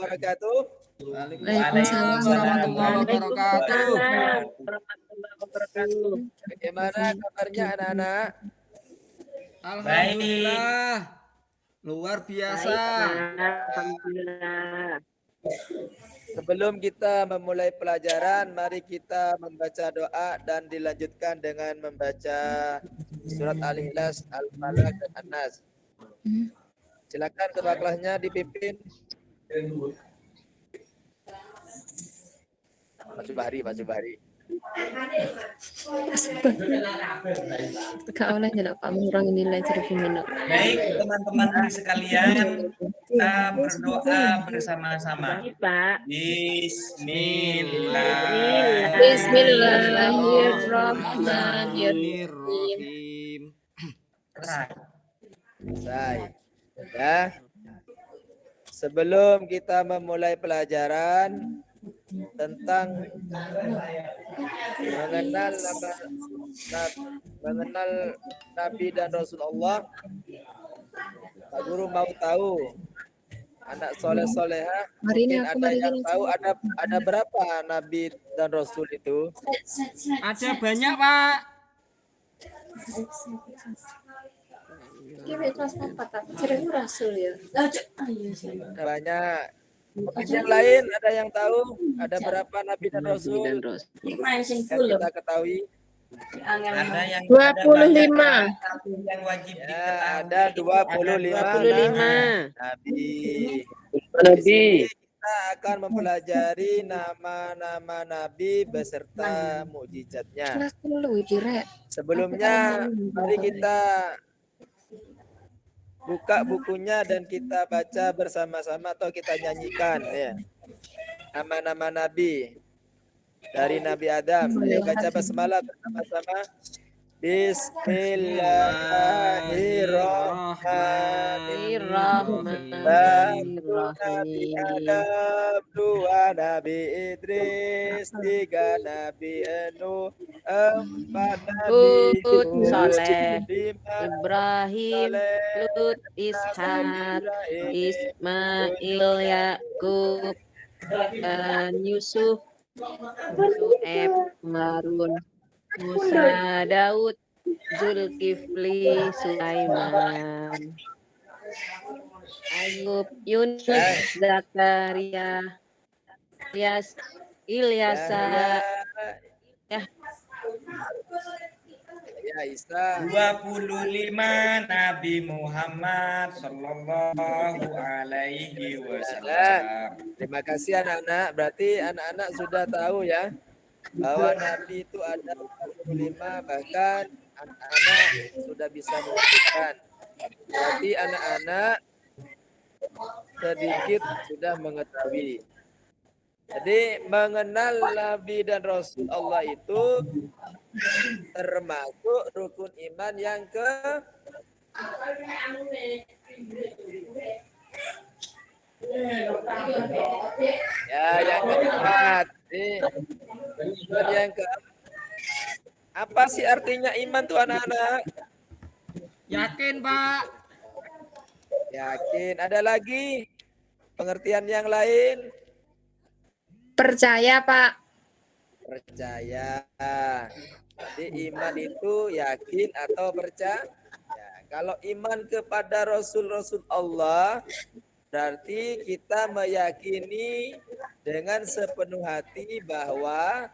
wabarakatuh. Waalaikumsalam warahmatullahi wabarakatuh. Bagaimana kabarnya anak-anak? Alhamdulillah. Luar biasa. Alhamdulillah. Sebelum kita memulai pelajaran, mari kita membaca doa dan dilanjutkan dengan membaca surat Al-Ikhlas, Al-Falaq, dan An-Nas. Silakan ketua kelasnya dipimpin. Pak Subahri. Kak oleh tidak Pak mengurangi nilai 1.000 minit. Baik teman-teman sekalian, kita berdoa bersama-sama. Bismillahirrahmanirrahim. Selesai. Ya. Sebelum kita memulai pelajaran tentang mengenal Nabi dan Rasulullah, Pak Guru mau tahu anak soleh-soleha, mungkin ada yang tahu ada berapa Nabi dan Rasul itu? Ada banyak, Pak. Banyak. Mungkin yang lain ada yang tahu ada berapa Nabi dan Rasul yang kita ketahui? Ada yang 25. yang wajib Ada 25 Nabi. Kita akan mempelajari nama-nama Nabi beserta mukjizatnya. Sebelumnya mari kita buka bukunya dan kita baca bersama-sama atau kita nyanyikan ya. Nama-nama Nabi dari Nabi Adam. Ayo baca basmalah bersama-sama. Bismillahirrahmanirrahim. Nabi Adam, 2 Nabi Idris, 3 Nabi Nuh, 4 Nabi Saleh, 5 Ibrahim, Lut, Ishak, Ismail, Yakub, dan Yusuf, Su'eb, Harun, Musa, Daud, Zulkifli, Sulaiman, Ayub, Yunus, Zakaria, Ilyasa, Isa. 25 Nabi Muhammad Sallallahu Alaihi Wasallam. Terima kasih anak-anak. Berarti anak-anak sudah tahu ya bahwa Nabi itu ada 25, bahkan anak-anak sudah bisa menentukan. Berarti anak-anak sedikit sudah mengetahui. Jadi mengenal Nabi dan Rasul Allah itu termasuk rukun iman yang yang keempat. Yang apa sih artinya iman tuh anak-anak? Yakin, Pak. Yakin. Ada lagi pengertian yang lain? Percaya, Pak. Percaya. Jadi iman itu yakin atau percaya. Kalau iman kepada Rasul-Rasul Allah, berarti kita meyakini dengan sepenuh hati bahwa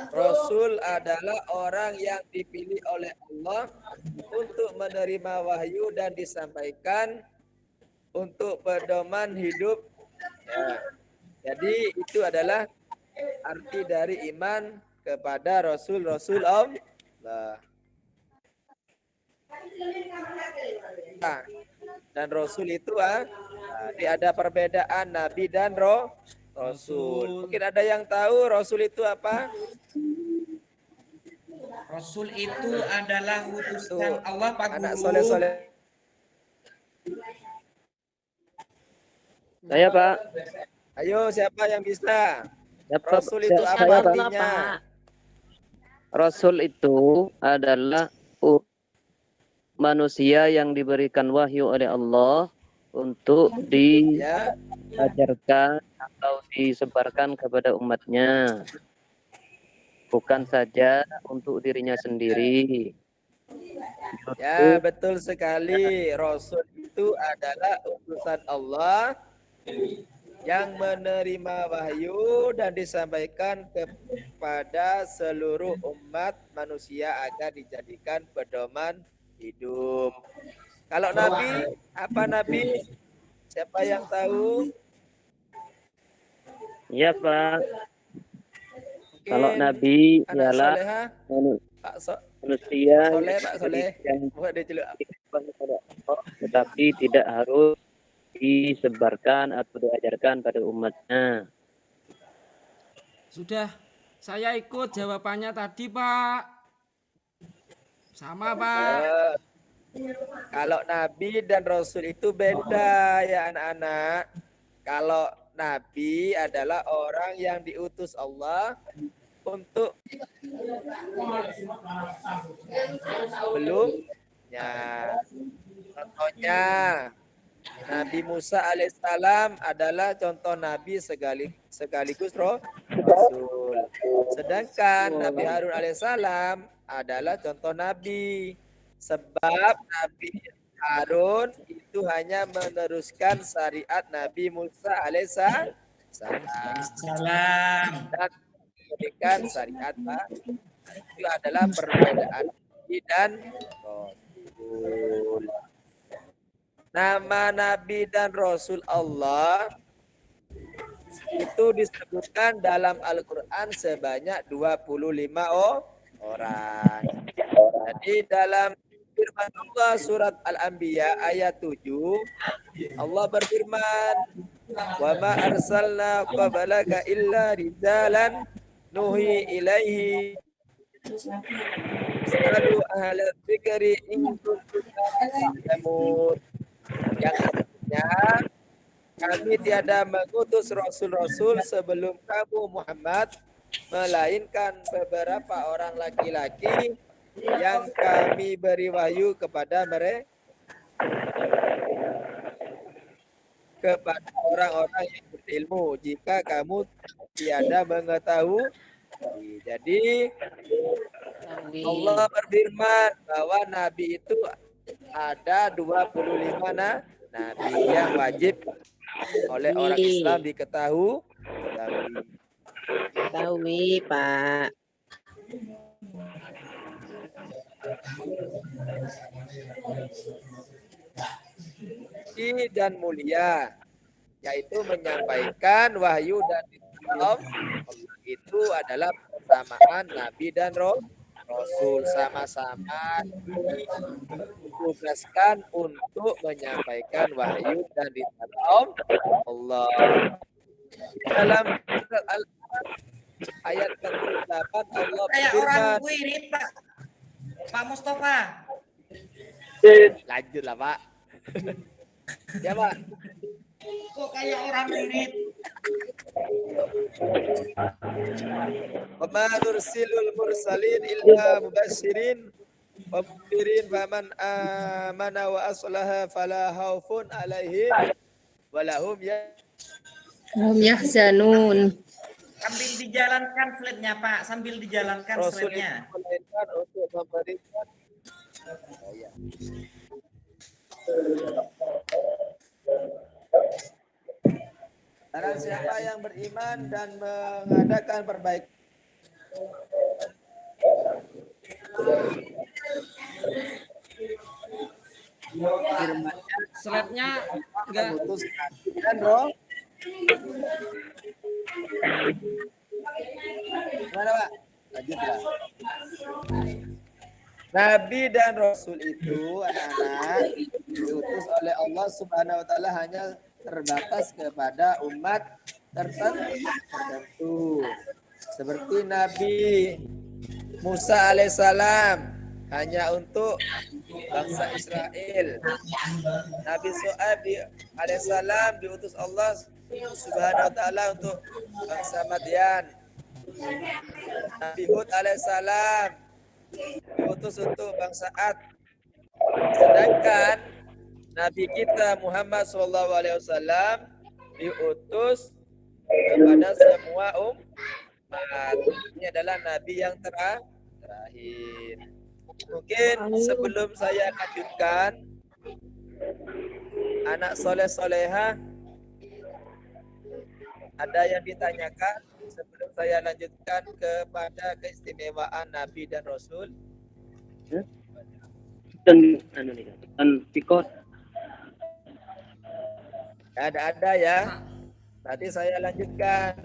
Rasul adalah orang yang dipilih oleh Allah untuk menerima wahyu dan disampaikan untuk pedoman hidup. Ya. Jadi itu adalah arti dari iman kepada Rasul-Rasul Allah. Nah, dan Rasul itu ada perbedaan Nabi dan Rasul. Mungkin ada yang tahu Rasul itu apa? Rasul itu adalah utusan Allah, Pak Anak Guru. soleh-soleh. Saya, Pak. Ayo, siapa yang bisa? Ya, Rasul itu apa saya, artinya? Rasul itu adalah manusia yang diberikan wahyu oleh Allah untuk Ya, diajarkan atau disebarkan kepada umatnya, bukan saja untuk dirinya sendiri. ya betul sekali. Rasul itu adalah utusan Allah yang menerima wahyu dan disampaikan kepada seluruh umat manusia agar dijadikan pedoman hidup. Kalau Nabi, apa Nabi? Siapa yang tahu? Ya, Pak. Kalau Mungkin Nabi anak ialah soleha, Pak manusia Soleh, Pak Soleh. yang Buat dia celuk. kepada Allah, tetapi tidak harus disebarkan atau diajarkan pada umatnya. Sudah, saya ikut jawabannya tadi, Pak. Sama, Pak. Eh, Kalau Nabi dan Rasul itu beda ya anak-anak. Kalau Nabi adalah orang yang diutus Allah untuk belumnya. Contohnya Nabi Musa alaihissalam adalah contoh Nabi sekaligus Rasul. Sedangkan Nabi Harun alaihissalam adalah contoh Nabi. Sebab Nabi Harun itu hanya meneruskan syariat Nabi Musa alaihissalam Salam. dan memberikan syariat itu adalah perbedaan Nabi dan Rasul. Nama Nabi dan Rasul Allah itu disebutkan dalam Al-Quran sebanyak 25 orang. Jadi dalam firman Allah surat Al-Anbiya ayat 7, Allah berfirman, "Wa ma arsalna qablaka illa rijalan nuhi ilaihi Salu ahla dzikri in kuntum la ta'lamun." Yang artinya kami tiada mengutus rasul-rasul sebelum kamu Muhammad, melainkan beberapa orang laki-laki yang kami beri wahyu kepada mereka, kepada orang-orang yang berilmu. Jika kamu tiada mengetahui, jadi Allah berfirman bahwa Nabi itu ada 25 Nabi yang wajib oleh orang Islam diketahui. Tahu, Pak. Dan mulia, yaitu menyampaikan wahyu dan Allah itu adalah persamaan Nabi dan Rasul, sama-sama ditugaskan untuk menyampaikan wahyu dan risalah Allah. Dalam surat Al-Qur'an ayat ke-8 Allah Kayak orang berfirman, wirid, Pak Mustafa. lanjut lah Pak. Ya Pak. Kok kayak orang wirid? Wa ma nursilul mursalin illa mubasyirin wa mundirin faman amana wa aslaha fala khaufun alaihim wa lahum Hum yahzanun. Sambil dijalankan slide-nya, Pak. Sambil dijalankan Rasul itu slide-nya. melainkan untuk memberikan barang siapa yang beriman dan mengadakan perbaikan Slide-nya enggak. putus dan roh. Gimana Pak? Lanjutlah. Nabi dan Rasul itu anak-anak diutus oleh Allah Subhanahu wa taala hanya terbatas kepada umat tertentu. Seperti Nabi Musa alaihissalam hanya untuk bangsa Israel. Nabi Shu'aib alaihissalam diutus Allah Subhanahu wa taala untuk bangsa Madian. Nabi Hud alaihissalam diutus untuk bangsa Ad. Sedangkan Nabi kita Muhammad SAW diutus kepada semua umat. Ini adalah Nabi yang terakhir. Mungkin sebelum saya lanjutkan, anak soleh-soleha, ada yang ditanyakan sebelum saya lanjutkan kepada keistimewaan Nabi dan Rasul? Dan pikot. Ada ya. Nanti saya lanjutkan.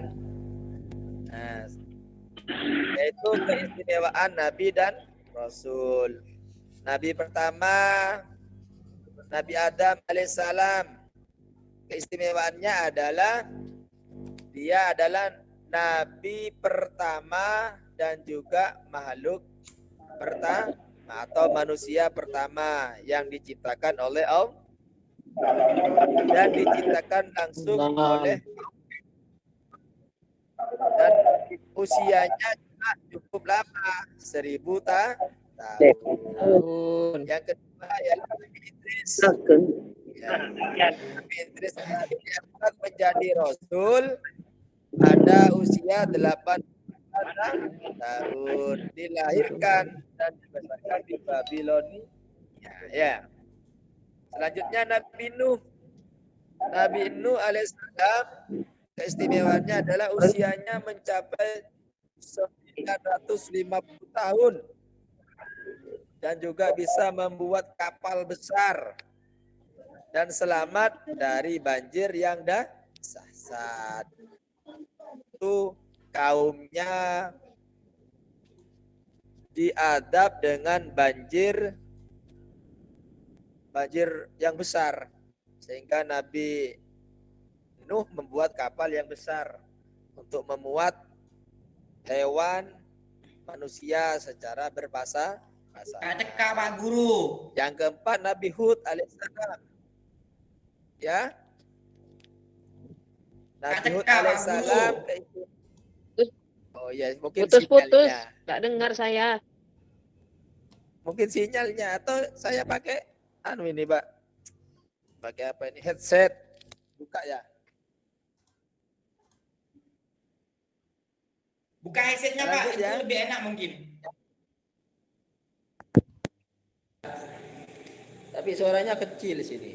Nah, yaitu keistimewaan Nabi dan Rasul. Nabi pertama, Nabi Adam alaihissalam. Keistimewaannya adalah dia adalah Nabi pertama dan juga makhluk pertama atau manusia pertama yang diciptakan oleh Allah dan diciptakan langsung oleh, dan usianya juga cukup lama, 1000 tahun. Yang kedua ialah Nabi Idris. Nabi Idris diangkat menjadi Rasul pada usia 8 tahun, dilahirkan dan dibesarkan di Babilonia. Ya. Selanjutnya Nabi Nuh. Nabi Nuh alaihissalam keistimewaannya adalah usianya mencapai 950 tahun dan juga bisa membuat kapal besar dan selamat dari banjir yang dahsyat. Itu kaumnya diadab dengan banjir yang besar, sehingga Nabi Nuh membuat kapal yang besar untuk memuat hewan, manusia secara berpasangan. Cekak Pak Guru. Yang keempat Nabi Hud alaihissalam. Ya. Nabi Hud alaihissalam. Oh ya, mungkin Putus-putus, sinyalnya. nggak dengar saya. Mungkin sinyalnya, atau saya pakai ini, Pak. Pakai apa ini? Headset. Buka ya. Buka headsetnya Pak, itu ya. lebih enak mungkin. Tapi suaranya kecil di sini.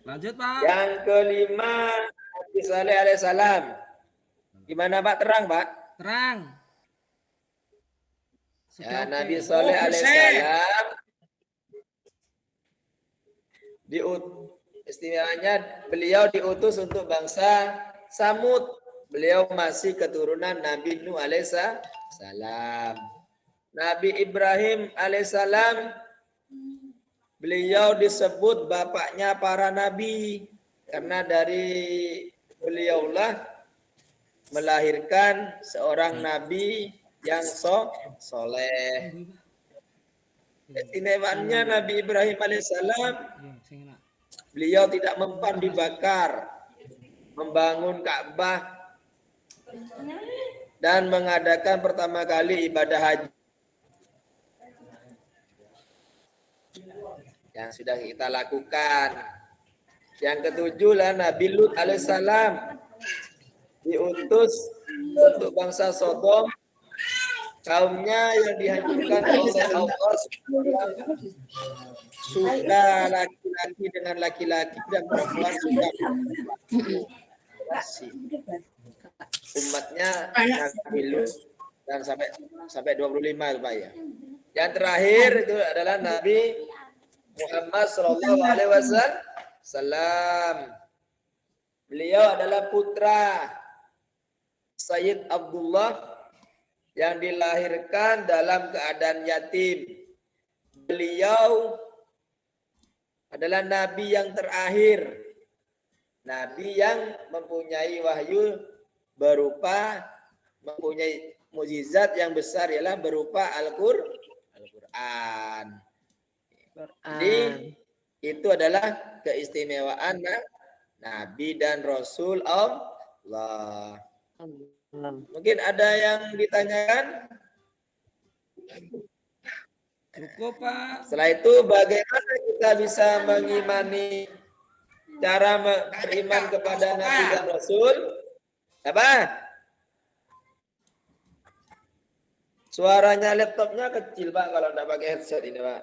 Lanjut, Pak. Yang kelima, Nabi Saleh alaihissalam. Gimana Pak? Terang Pak? Terang. Ya, Sudah Nabi oke. Saleh alaihissalam istimewanya beliau diutus untuk bangsa Samud. Beliau masih keturunan Nabi Nuh alaihissalam. Nabi Ibrahim alaihissalam, beliau disebut bapaknya para nabi karena dari beliaulah melahirkan seorang nabi yang soleh. Istimewaannya Nabi Ibrahim alaihissalam, beliau tidak mempan dibakar, membangun Ka'bah dan mengadakan pertama kali ibadah haji yang sudah kita lakukan. Yang ketujuh lah Nabi Lut alaihissalam, diutus untuk bangsa Sodom, kaumnya yang dihancurkan oleh Allah, suka laki-laki dengan laki-laki dan perempuan suka umatnya Nabi Lut, dan sampai 25 Pak ya. Yang terakhir itu adalah Nabi Muhammad Shallallahu Alaihi Wasallam. Beliau adalah putra Sayyid Abdullah yang dilahirkan dalam keadaan yatim. Beliau adalah nabi yang terakhir, nabi yang mempunyai wahyu mempunyai mukjizat yang besar, ialah berupa Al-Quran. Jadi itu adalah keistimewaan Nabi dan Rasul Allah. Mungkin ada yang ditanyakan? Cukup, Pak. Setelah itu bagaimana kita bisa mengimani cara beriman kepada Nabi dan Rasul? Apa? Suaranya laptopnya kecil Pak kalau tidak pakai headset ini Pak.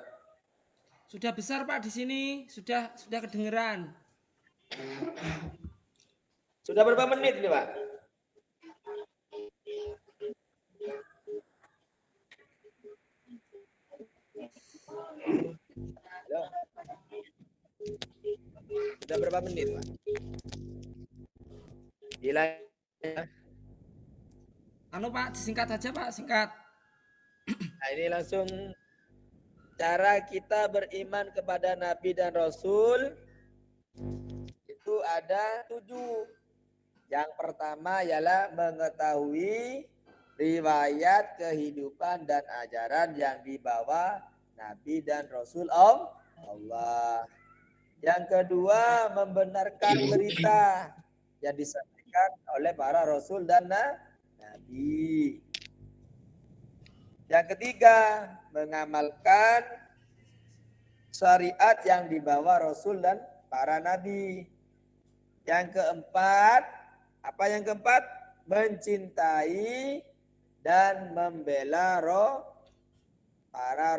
Sudah besar, Pak, di sini. Sudah kedengeran. Sudah berapa menit ini Pak? Halo. Sudah berapa menit Pak? Gila. Pak, disingkat aja, Pak, singkat. Nah, ini langsung cara kita beriman kepada Nabi dan Rasul itu ada 7. Yang pertama ialah mengetahui riwayat kehidupan dan ajaran yang dibawa Nabi dan Rasul Allah. Yang kedua membenarkan berita yang disampaikan oleh para Rasul dan Nabi. Yang ketiga, mengamalkan syariat yang dibawa Rasul dan para Nabi. Yang keempat, apa yang keempat? Mencintai dan membela para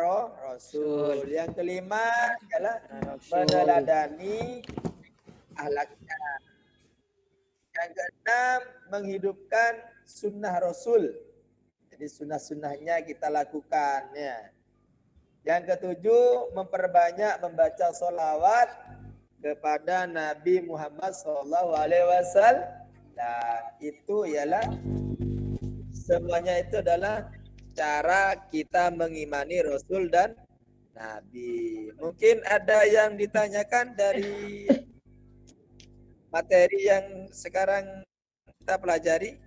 Rasul. Yang kelima adalah meneladani akhlaknya. Yang keenam, menghidupkan sunnah Rasul. Jadi sunnah-sunnahnya kita lakukan ya. Yang ketujuh, memperbanyak membaca sholawat kepada Nabi Muhammad SAW. Dan itu ialah semuanya itu adalah cara kita mengimani Rasul dan Nabi. Mungkin ada yang ditanyakan dari materi yang sekarang kita pelajari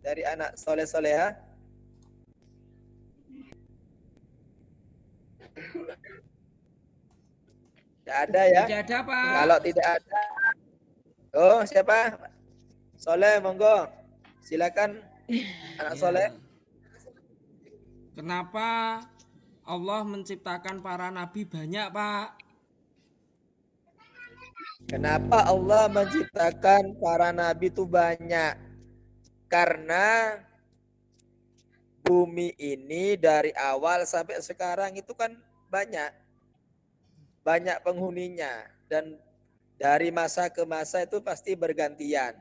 dari anak soleh-soleha. Tidak ada ya? Tidak ada, Pak. Kalau tidak ada, oh siapa? Soleh, monggo. Silakan anak Ya. soleh. Kenapa Allah menciptakan para nabi banyak, Pak? Kenapa Allah menciptakan para nabi itu banyak? Karena bumi ini dari awal sampai sekarang itu kan banyak penghuninya dan dari masa ke masa itu pasti bergantian.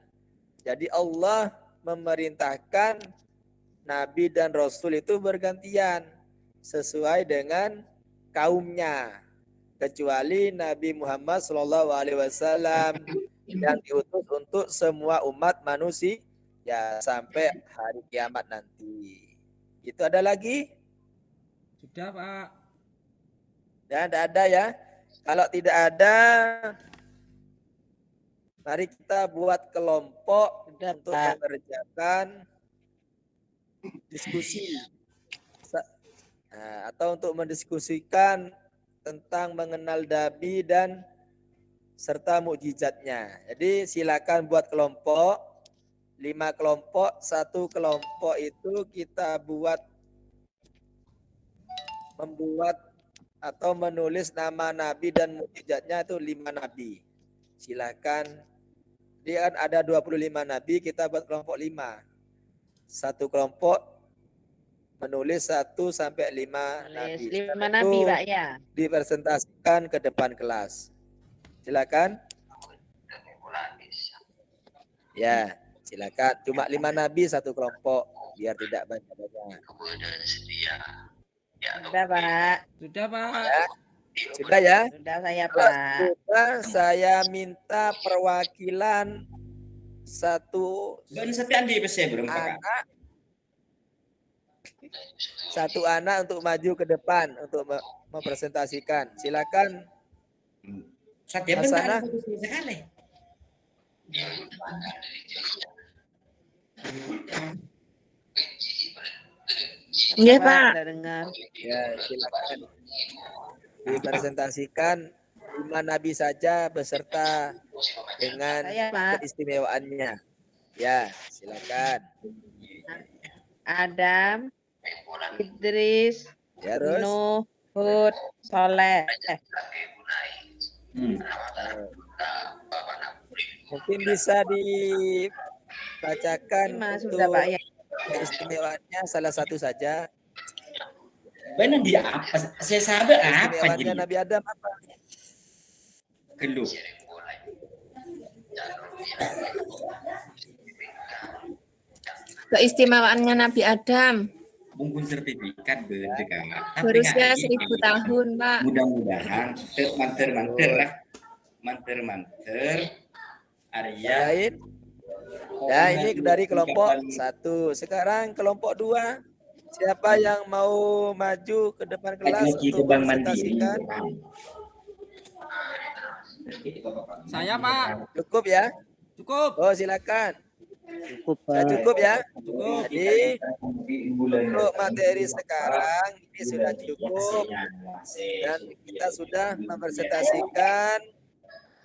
Jadi Allah memerintahkan Nabi dan Rasul itu bergantian sesuai dengan kaumnya. Kecuali Nabi Muhammad SAW yang diutus untuk semua umat manusia ya sampai hari kiamat nanti. Itu ada lagi? Sudah, Pak. Ya, tidak ada ya. Kalau tidak ada, mari kita buat kelompok untuk mengerjakan diskusi atau untuk mendiskusikan tentang mengenal Nabi dan serta mukjizatnya. Jadi silakan buat kelompok, 5 kelompok, 1 kelompok itu kita membuat atau menulis nama Nabi dan mukjizatnya itu 5 Nabi. Silakan. Dia kan ada 25 Nabi, kita buat kelompok 5. 1 kelompok menulis 1 sampai 5 Nabi. 5 Nabi, Pak ya. Dipresentasikan ke depan kelas. Silakan. Ya, silakan. Cuma 5 Nabi 1 kelompok biar tidak banyak-banyak. Sudah, Pak. Sudah, Pak. Ya. Sudah ya? Sudah saya, Kalau Pak. sudah, saya minta perwakilan 1 Doon sa piandi pa siya, bro. anak 1 anak untuk maju ke depan untuk mempresentasikan. Silakan. Sa tiap Mas benda Ana? ada putus sekali. Iya, Pak, Pak. sudah dengar. Ya, silakan. Dipresentasikan 5 Nabi saja beserta dengan Saya, Pak. keistimewaannya. Ya, silakan. Adam, Idris, Ya, terus. Nuh, Hud, Soleh. Mungkin bisa dibacakan 5 sudah Pak untuk ya. keistimewaannya salah satu saja. Benar dia apa? Saya sabar apa Keistimewaannya jadi? Nabi Adam apa? Keluh. Keistimewaannya Nabi Adam Bungkus sertifikat berdekat. berusia 1000 tahun, Pak. Mudah-mudahan manter-manter lah. Manter-manter. Arya. Lain. Ya, ini dari kelompok 1. Sekarang kelompok 2. Siapa yang mau maju ke depan kelas Lagi ke untuk Bank Mandiri. presentasikan? Saya, Pak. Cukup ya? Cukup. Oh, silakan. Cukup, Ya, Pak. cukup ya. Cukup. Jadi untuk materi sekarang ini sudah cukup dan kita sudah mempresentasikan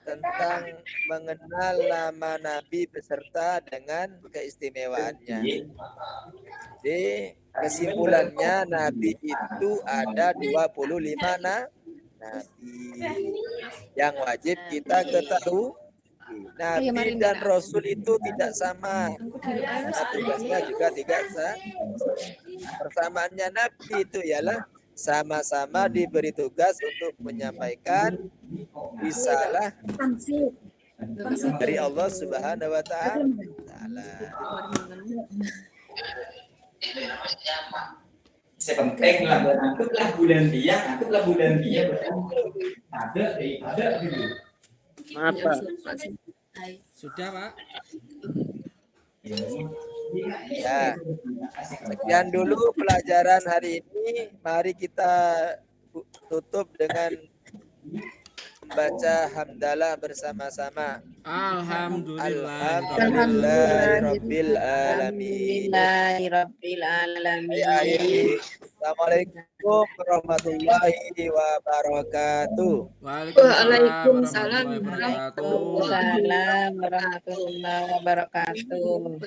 tentang mengenal nama Nabi beserta dengan keistimewaannya. Jadi kesimpulannya Nabi itu ada 25 Nabi yang wajib kita ketahui. Nabi dan Rasul itu tidak sama. Tugasnya juga tidak sama. Persamaannya Nabi itu ialah sama-sama diberi tugas untuk menyampaikan risalah dari Allah Subhanahu wa Ta'ala. Sepenting lah, anggaplah bulan dia, ada dulu. Maaf, Pak. Sudah, Pak. Ya, sekian dulu pelajaran hari ini. Mari kita tutup dengan membaca hamdalah bersama-sama. Alhamdulillahirabbil alamin. Alhamdulillahirabbil alamin. Assalamualaikum warahmatullahi wabarakatuh. Waalaikumsalam warahmatullahi wabarakatuh. Waalaikumsalam warahmatullahi wabarakatuh.